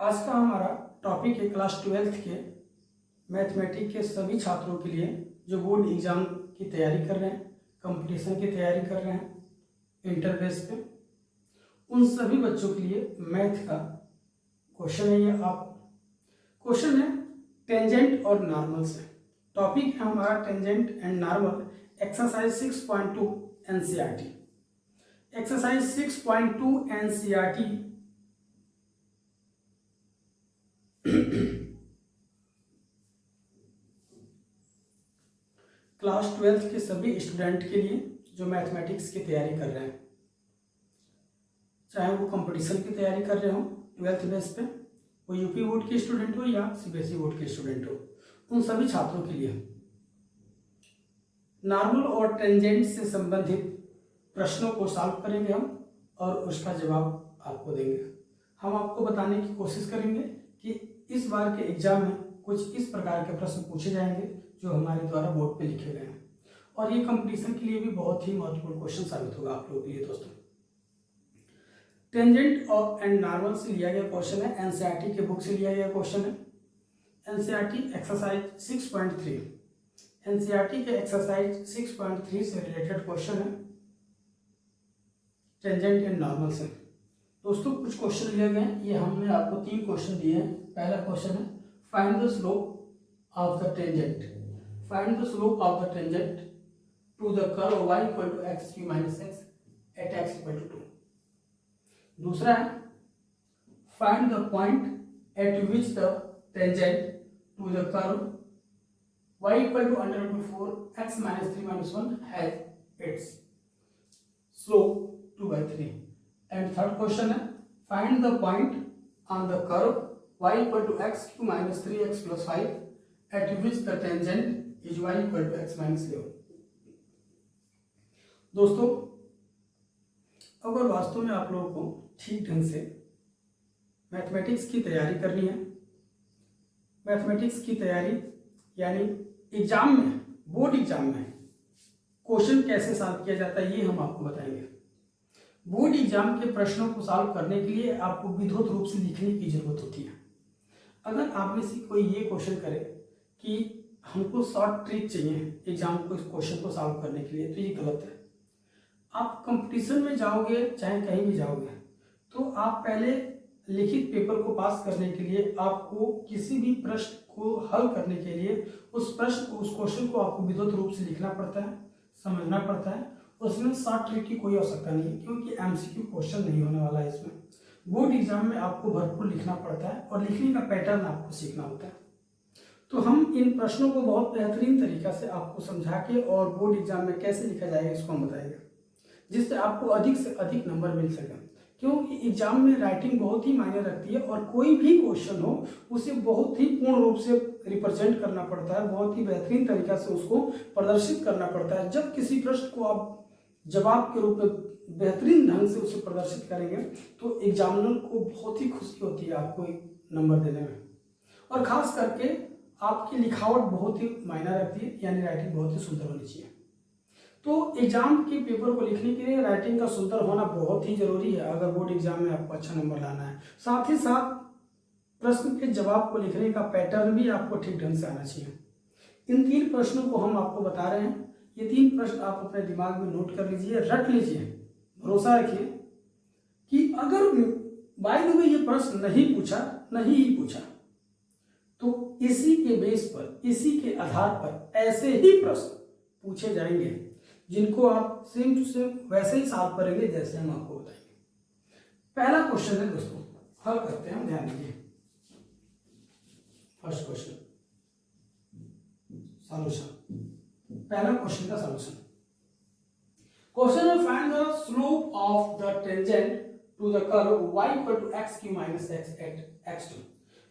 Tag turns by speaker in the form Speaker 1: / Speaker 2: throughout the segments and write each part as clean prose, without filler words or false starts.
Speaker 1: आज का हमारा टॉपिक है क्लास 12th के मैथमेटिक्स के सभी छात्रों के लिए जो बोर्ड एग्जाम की तैयारी कर रहे हैं, कंपटीशन की तैयारी कर रहे हैं इंटर बेस पे, उन सभी बच्चों के लिए मैथ का क्वेश्चन है। ये आप क्वेश्चन है टेंजेंट और नॉर्मल से। टॉपिक है हमारा tangent and normal, exercise 6.2 NCERT. Exercise 6.2 NCERT class 12th के सभी स्टूडेंट के लिए जो मैथमेटिक्स की तैयारी कर रहे हैं, चाहे वो कंपटीशन की तैयारी कर रहे हो 12th बेस पे, वो यूपी बोर्ड के स्टूडेंट हो या सीबीएसई बोर्ड के स्टूडेंट हो, उन सभी छात्रों के लिए नॉर्मल और टेंजेंट से संबंधित प्रश्नों को सॉल्व करेंगे हम और उसका जवाब आपको देंगे। हम आपको बताने की कोशिश करेंगे कि इस बार के एग्जाम में कुछ इस प्रकार के प्रश्न पूछे जाएंगे जो हमारे द्वारा बोर्ड पे लिखे गए हैं, और ये कंपटीशन के लिए भी बहुत ही महत्वपूर्ण क्वेश्चन साबित होगा आप लोगों के लिए। दोस्तों, टेंजेंट और एंड नॉर्मल से लिया गया क्वेश्चन है, एनसीईआरटी के बुक से लिया गया क्वेश्चन है। एनसीईआरटी एक्सरसाइज 6.3, एनसीईआरटी के एक्सरसाइज 6.3 से रिलेटेड क्वेश्चन है टेंजेंट एंड नॉर्मल से। दोस्तों, कुछ क्वेश्चन लिए गए हैं, ये हमने आपको 3 क्वेश्चन दिए हैं। पहला क्वेश्चन है find the slope of the tangent, find the slope of the tangent to the curve y equal to x cube minus x at x equal to 2। दूसरा है find the point at which the tangent to the curve y equal to under root 4 x minus 3 minus 1 has its slope 2/3। And third question है find the point on the curve y equal to x cube minus 3x plus 5 at which the tangent is y equal to x minus 11। दोस्तों, अगर वास्तव में आप लोगों को ठीक ढंग से मैथमेटिक्स की तैयारी करनी है, मैथमेटिक्स की तैयारी यानी एग्जाम में, बोर्ड एग्जाम में क्वेश्चन कैसे सॉल्व किया जाता है, ये हम आपको बताएंगे। बोर्ड एग्जाम के प्रश्नों को सॉल्व करने के लिए आपको विद्युत रूप से लिखने की जरूरत होती है। अगर आप में से कोई ये क्वेश्चन करे कि हमको शॉर्ट ट्रिक चाहिए एग्जाम को, इस क्वेश्चन को सॉल्व करने के लिए, तो ये गलत है। आप कंपटीशन में जाओगे, चाहे कहीं भी जाओगे, तो आप पहले लिखित पेपर को पास करने के लिए आपको किसी भी प्रश्न को हल करने के लिए उस प्रश्न को, उस क्वेश्चन को आपको विद्युत रूप से लिखना पड़ता है, समझना पड़ता है। उसमें शॉर्ट ट्रिक की कोई आवश्यकता नहीं है, क्योंकि एमसीक्यू क्वेश्चन नहीं होने वाला है इसमें। बोर्ड एग्जाम में आपको भरपूर लिखना पड़ता है और लिखने का पैटर्न आपको सीखना होता है। तो हम इन प्रश्नों को बहुत बेहतरीन तरीका से आपको समझा के और बोर्ड एग्जाम में कैसे लिखा जाएगा इसको हम बताएंगे, जिससे आपको अधिक से अधिक नंबर मिल सके। क्योंकि एग्जाम में राइटिंग बहुत ही मायने रखती है और कोई भी क्वेश्चन हो उसे बहुत ही पूर्ण रूप से रिप्रेजेंट करना पड़ता है, बहुत ही बेहतरीन तरीका से उसको प्रदर्शित करना पड़ता है। जब किसी प्रश्न को आप जवाब के रूप में बेहतरीन ढंग से उसे प्रदर्शित करेंगे तो एग्जामिनर को बहुत ही खुशी होती है आपको नंबर देने में, और खास करके आपकी लिखावट बहुत ही मायना रखती है, यानी राइटिंग बहुत ही सुंदर होनी चाहिए। तो एग्जाम के पेपर को लिखने के लिए राइटिंग का सुंदर होना बहुत ही जरूरी है अगर बोर्ड एग्जाम में आपको अच्छा नंबर लाना है। साथ ही साथ प्रश्न के जवाब को लिखने का पैटर्न भी आपको ठीक ढंग से आना चाहिए। इन 3 प्रश्नों को हम आपको बता रहे हैं। ये 3 प्रश्न आप अपने दिमाग में नोट कर लीजिए, रट लीजिए, भरोसा रखिए कि अगर बाय द वे ये प्रश्न नहीं ही पूछा तो इसी के बेस पर, इसी के आधार पर ऐसे ही प्रश्न पूछे जाएंगे जिनको आप सेम टू सेम वैसे ही सॉल्व करेंगे जैसे हम आपको बताएंगे। पहला क्वेश्चन है दोस्तों, हल करते हैं, ध्यान दीजिए। फर्स्ट क्वेश्चन सॉल्यूशन, पहला क्वेश्चन का सॉल्यूशन। क्वेश्चन है find the slope of the tangent to the curve y equal to x cube minus x at x2।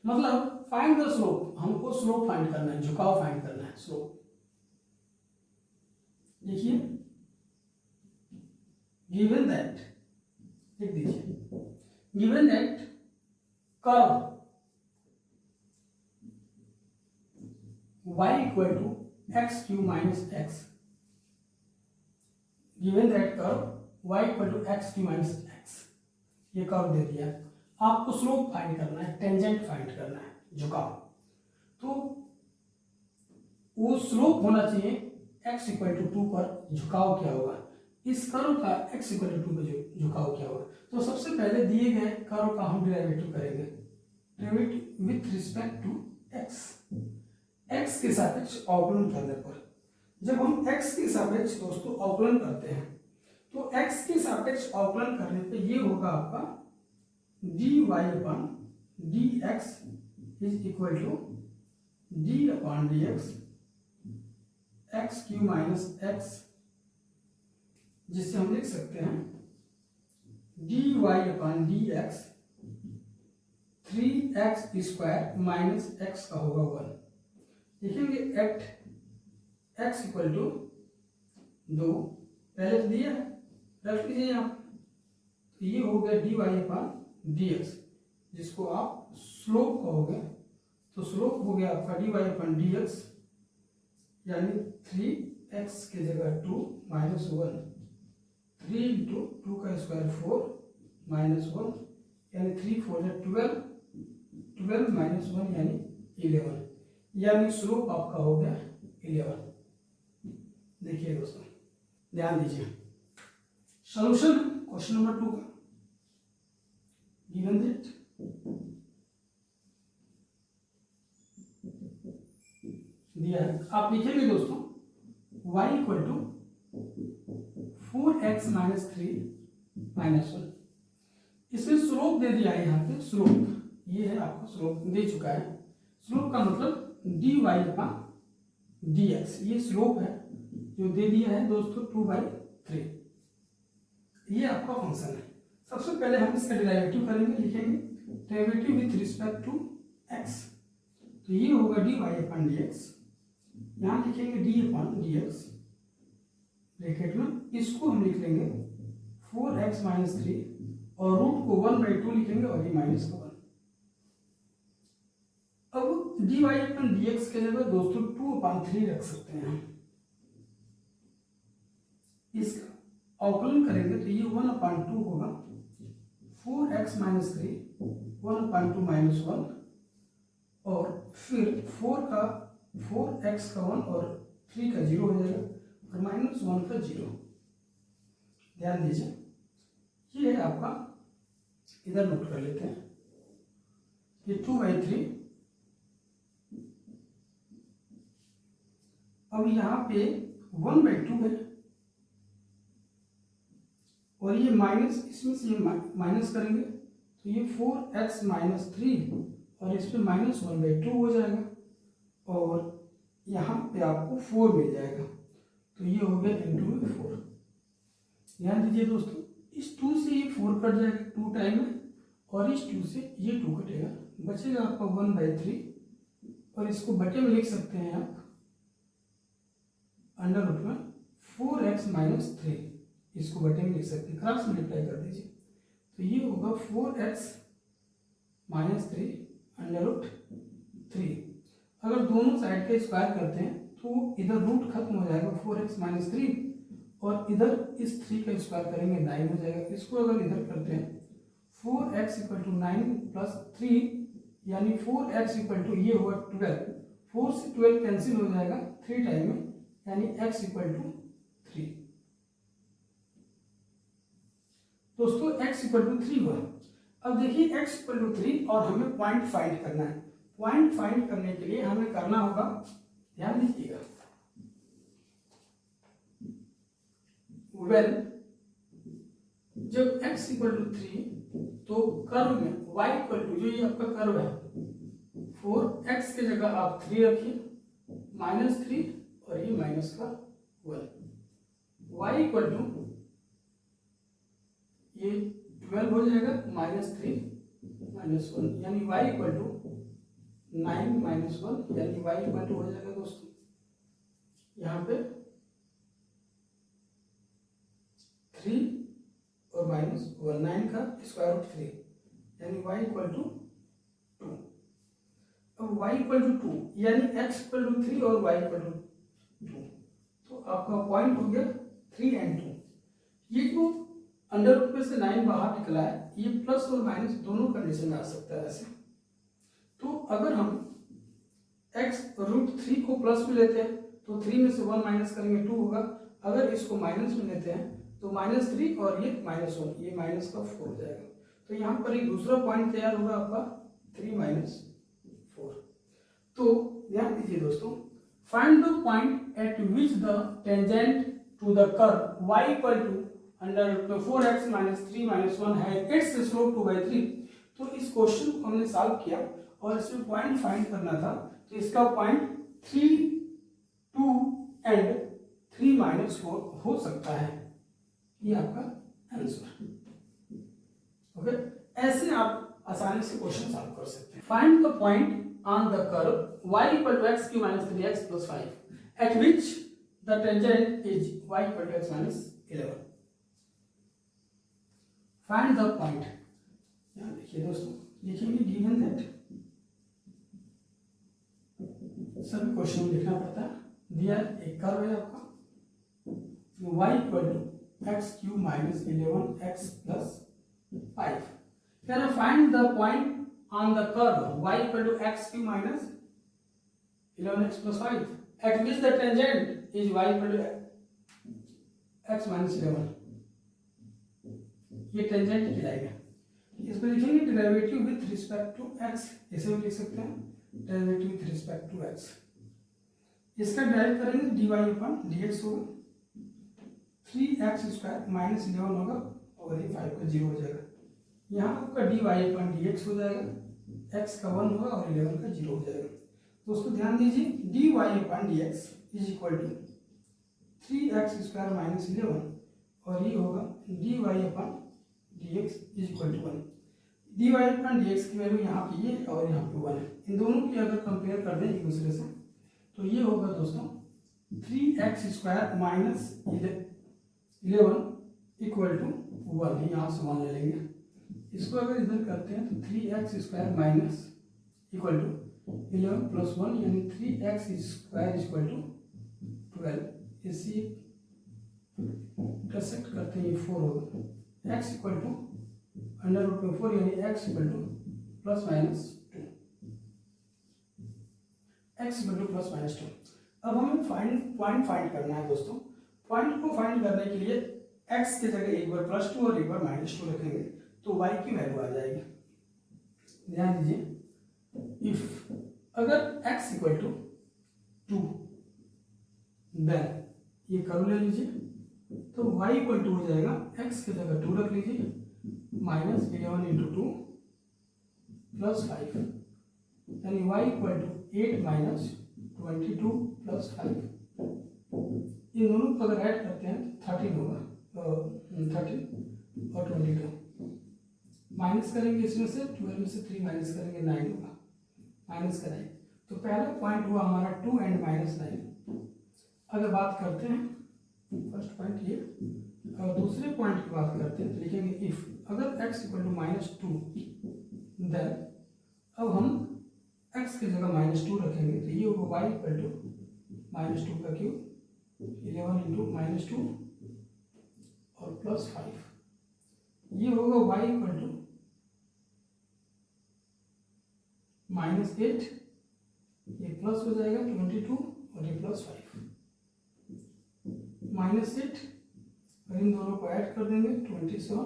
Speaker 1: मतलब फाइंड द स्लोप, हमको स्लोप फाइंड करना है, झुकाव फाइंड करना है, स्लोप। देखिए, गिवन दैट, लिख दीजिए, given that curve y equal to x cube minus x, given that curve y equal to x cube minus x, ये कर्व दे दिया। आपको स्लोप फाइंड करना है, टेंजेंट फाइंड करना है, झुकाव। तो वो स्लोप होना चाहिए x इक्वल टू 2 पर झुकाव क्या होगा, इस कर्व का x इक्वल टू 2 पर झुकाव क्या होगा। तो सबसे पहले दिए गए कर्व का हम डेरिवेटिव करेंगे, derivative with respect to x के सापेक्ष अवकलन करने पर। जब हम x के सापेक्ष दोस्तों अवकलन करते हैं तो x के सापेक्ष अवकलन करने पे ये होगा आपका dy upon dx is equal to d upon dx x cube minus x, जिससे हम लिख सकते हैं dy upon dx 3x square minus x का होगा 1। लिखेंगे एट x इक्वल टू 2, पहले तो दिया है रख लीजिए यहाँ। तो ये हो गया dy अपॉन dx, जिसको आप स्लोप कहोगे। तो स्लोप हो गया आपका dy अपॉन dx यानी 3x की जगह 2 माइनस 1, 3 इंटू 2 का स्क्वायर 4 माइनस 1 यानी 3 4 12, 12 माइनस 1 यानी 11, यानी स्लोप आपका हो गया 11। देखिए दोस्तों ध्यान दीजिए, सॉल्यूशन क्वेश्चन नंबर 2 का गिवन दैट दिया है। आप लिखेंगे दोस्तों y equal to 4x minus 3 minus 1। इसमें स्लोप दे दिया है, यहाँ पे स्लोप ये है, आपको स्लोप दे चुका है। स्लोप का मतलब dy अपॉन dx, ये स्लोप है जो दे दिया है दोस्तों 2/3। ये आपका फंक्शन है। सबसे पहले हम इसका डेरिवेटिव करेंगे, लिखेंगे derivative with respect to x। तो ये होगा dy अपॉन dx, यहाँ लिखेंगे d अपॉन dx ब्रैकेट में, इसको हम लिख लेंगे 4x माइनस 3 और रूट को 1/2 लिखेंगे और ये माइनस का 1। अब dy अपॉन dx के जगह दोस्तों 2/3 रख सकते हैं। इसका अवकलन करेंगे तो ये 1/2 होगा 4x माइनस 3 1/2 माइनस 1 और फिर 4x का 1 और 3 का 0 हो जाएगा और माइनस 1 का 0। ध्यान दीजिए ये है आपका, इधर नोट कर लेते हैं, ये 2/3। अब यहाँ पे 1/2 है और ये माइनस, इसमें से ये माइनस करेंगे तो ये 4x माइनस 3 और इस पे माइनस 1/2 हो जाएगा और यहाँ पे आपको 4 मिल जाएगा। तो ये हो गया इंटू में 4। ध्यान दीजिए दोस्तों, इस 2 से ये 4 कट जाएगा 2 टाइम में और इस 2 से ये 2 कटेगा, बचेगा आपका 1/3 और इसको बटे में लिख सकते हैं आप अंडर रूट में 4x माइनस 3, इसको बटे में लिख सकते हैं, क्रॉस मल्टीप्लाई कर दीजिए। तो ये होगा 4x माइनस 3 अंडर रूट 3। अगर दोनों साइड के स्क्वायर करते हैं तो इधर रूट खत्म हो जाएगा 4x माइनस 3 और इधर इस 3 का स्क्वायर करेंगे 9 हो जाएगा। इसको अगर इधर करते हैं 4x इक्वल टू 9 प्लस 3 यानी 4x इक्वल टू ये होगा 12, 4 से 12 कैंसिल हो जाएगा 3 टाइम में यानी x इक्वल टू 3। दोस्तों x इक्वल टू 3 हुआ। अब देखिए x इक्वल टू 3 और हमें पॉइंट फाइंड करना है। पॉइंट फाइंड करने के लिए हमें करना होगा, ध्यान दीजिएगा, वेल जब x इक्वल टू 3 तो कर्व में y इक्वल टू, जो ये आपका कर्व है 4x की जगह आप 3 रखिए माइनस 3 और ये माइनस का 1, y इक्वल टू ये 12 हो जाएगा माइनस 3 माइनस 1 यानी y इक्वल टू 9 माइनस 1 यानी y इक्वल टू हो जाएगा दोस्तों यहाँ पे 3 और माइनस 1, 9 का स्क्वायर रूट 3 यानी y इक्वल टू 2। अब y इक्वल टू 2 यानी x इक्वल टू 3 और y इक्वल टू 2, तो आपका पॉइंट हो गया 3 और 2। ये जो अंडर रूट में से 9 बाहर निकला है ये प्लस और माइनस दोनों कंडीशन में आ सकता है ऐसे। तो अगर हम x√3 को प्लस में लेते हैं तो 3 में से 1 माइनस करेंगे 2 होगा। अगर इसको माइनस में लेते हैं तो -3 और ये -1, ये माइनस का 4 हो जाएगा। तो यहाँ पर एक दूसरा पॉइंट तैयार होगा आपका 3 - 4। तो ध्यान दीजिए दोस्तों, find the point at which the tangent to the curve y equal to √4x - 3 - 1 है इट्स स्लोप 2/3। तो इस क्वेश्चन को हमने सॉल्व किया और इसमें पॉइंट फाइंड करना था। तो इसका पॉइंट 3, 2 एंड 3 - 4 हो सकता है। ये आपका आंसर। ओके, ऐसे आप आसानी से क्वेश्चन सॉल्व कर सकते हैं। Find the point on the curve y equal to x³ - 3x + 5 at which the tangent is y equal to x - 11। Find the point. यहाँ देखिए दोस्तों, लिखेंगे गिवन दैट, सभी क्वेश्चन में लिखना पड़ता है। दिया एक कर्व है आपका y equal to x³ - 11x + 5। कह रहा find the point on the curve y equal to x³ - 11x + 5 at which the tangent is y equal to x - 11। ये टेंजेंट कहलाएगा। इसको लिखेंगे derivative with respect to x, ऐसे भी लिख सकते हैं, derivative with respect to x। इसका डेराइव करेंगे dy/dx होगा, 3x² - 11 होगा और ये 5 का 0 हो जाएगा। यहाँ आपका dy/dx हो जाएगा, x का 1 होगा और 11 का 0 हो जाएगा। दोस्तों ध्यान दीजिए, dy/dx is equal to 3x² - 11 और ये होगा dy/dx is equal to 1। dy/dx की वैल्यू यहाँ की ये और यहाँ पे 1 है। इन दोनों की अगर कंपेयर कर दें एक दूसरे से तो ये होगा दोस्तों 3x² - 11 इक्वल टू 1 है। यहाँ से 1 ले लेंगे। इसको अगर इधर करते हैं तो 3x² माइनस इक्वल टू 11 + 1 यानी 3x² इक्वल टू 12। इसी इंटरसेक्ट करते हैं, ये 4 होगा। x इक्वल टू √4 यानी x equal to ±2, x equal to +2। अब हमें पॉइंट फाइंड करना है दोस्तों। पॉइंट को फाइंड करने के लिए x की जगह एक बार +2 और एक बार -2 रखेंगे तो y की वैल्यू आ जाएगी। ध्यान दीजिए, इफ अगर x इक्वल टू 2 देन ये कर्व ले लीजिए तो y इक्वल टू हो जाएगा, x की जगह 2 रख लीजिए, -11 × 2 + 5 यानी y इक्वल टू 8 - 22 + 5। इन दोनों को अगर ऐड करते हैं 13 होगा, 13 और 22 माइनस करेंगे इसमें से, 12 में से 3 माइनस करेंगे 9 होगा, माइनस का 9। तो पहला पॉइंट हुआ हमारा 2 एंड -9। अगर बात करते हैं फर्स्ट पॉइंट ये, और दूसरे पॉइंट की बात करते हैं तो लिखेंगे इफ अगर x इक्वल टू -2 देन अब हम x की जगह -2 रखेंगे तो ये होगा y इक्वल टू -2 का क्यूब 11 × -2 और +5। ये होगा y इक्वल टू -8, ये प्लस हो जाएगा 22 और ये +5 -8 और इन दोनों को ऐड कर देंगे 27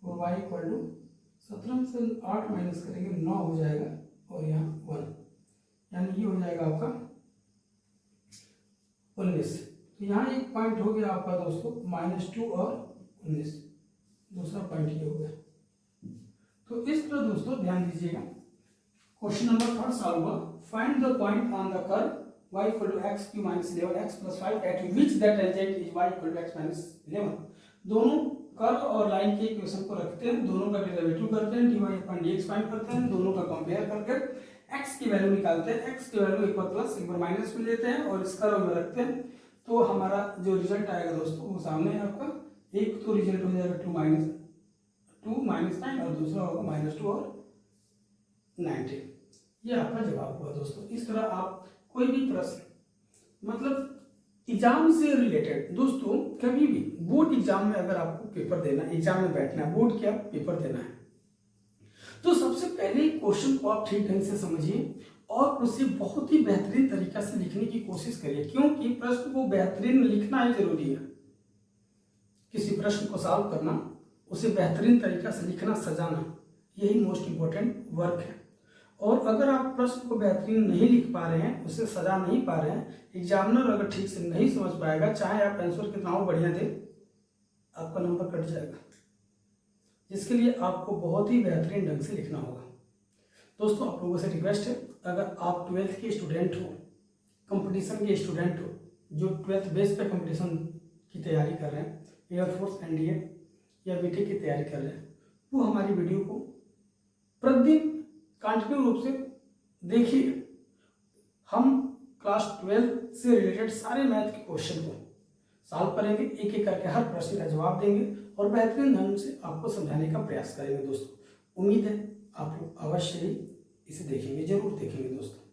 Speaker 1: और y इक्वल टू 17 से 8 माइनस करेंगे 9 हो जाएगा और यहाँ 1 यानी ये हो जाएगा आपका 19। तो यहाँ एक पॉइंट हो गया आपका दोस्तों -2 और 19, दूसरा पॉइंट ये हो गया। तो इस तरह दोस्तों ध्यान दीजिएगा, क्वेश्चन नंबर 3 सॉल्व हुआ। Find the point on the curve y equal to x³ - 11x + 5 at which the tangent is y equal to x - 11। दोनों कर्व और लाइन के इक्वेशन को रखते हैं, दोनों का डेरिवेटिव करते हैं, dy/dx फाइंड करते हैं, दोनों का कंपेयर करके x की वैल्यू निकालते हैं। x की वैल्यू एक बार प्लस एक बार माइनस में लेते हैं और इस कर्व में रखते हैं तो हमारा जो रिजल्ट आएगा दोस्तों वो सामने है आपका। एक तो रिजल्ट हो जाएगा 2 - 9 और दूसरा होगा -2 और 19। ये आपका जवाब हुआ दोस्तों। इस तरह आप कोई भी प्रश्न मतलब एग्जाम से रिलेटेड दोस्तों, कभी भी बोर्ड एग्जाम में अगर आपको पेपर देना, एग्जाम में बैठना है, बोर्ड क्या पेपर देना है, तो सबसे पहले क्वेश्चन को आप ठीक ढंग से समझिए और उसे बहुत ही बेहतरीन तरीका से लिखने की कोशिश करिए, क्योंकि प्रश्न को बेहतरीन लिखना ही जरूरी है। किसी प्रश्न को सॉल्व करना, उसे बेहतरीन तरीका से लिखना, सजाना, यही मोस्ट इंपॉर्टेंट वर्क है। और अगर आप प्रश्न को बेहतरीन नहीं लिख पा रहे हैं, उसे सजा नहीं पा रहे हैं, एग्जामिनर अगर ठीक से नहीं समझ पाएगा, चाहे आप आंसर कितना हो बढ़िया दें, आपका नंबर कट जाएगा। जिसके लिए आपको बहुत ही बेहतरीन ढंग से लिखना होगा। दोस्तों, आप लोगों से रिक्वेस्ट है, अगर आप 12th के स्टूडेंट हो, कंपटीशन के स्टूडेंट हो, जो 12th बेस पे कंपटीशन की तैयारी कर रहे हैं, एयरफोर्स, एनडीए या बीटेक की तैयारी कर रहे हैं, वो हमारी वीडियो को प्रतिदिन कंटिन्यू रूप से देखिए। हम क्लास 12 से रिलेटेड सारे मैथ के क्वेश्चन को सॉल्व करेंगे, एक एक करके हर प्रश्न का जवाब देंगे और बेहतरीन ढंग से आपको समझाने का प्रयास करेंगे। दोस्तों, उम्मीद है आप लोग अवश्य ही इसे देखेंगे, जरूर देखेंगे दोस्तों।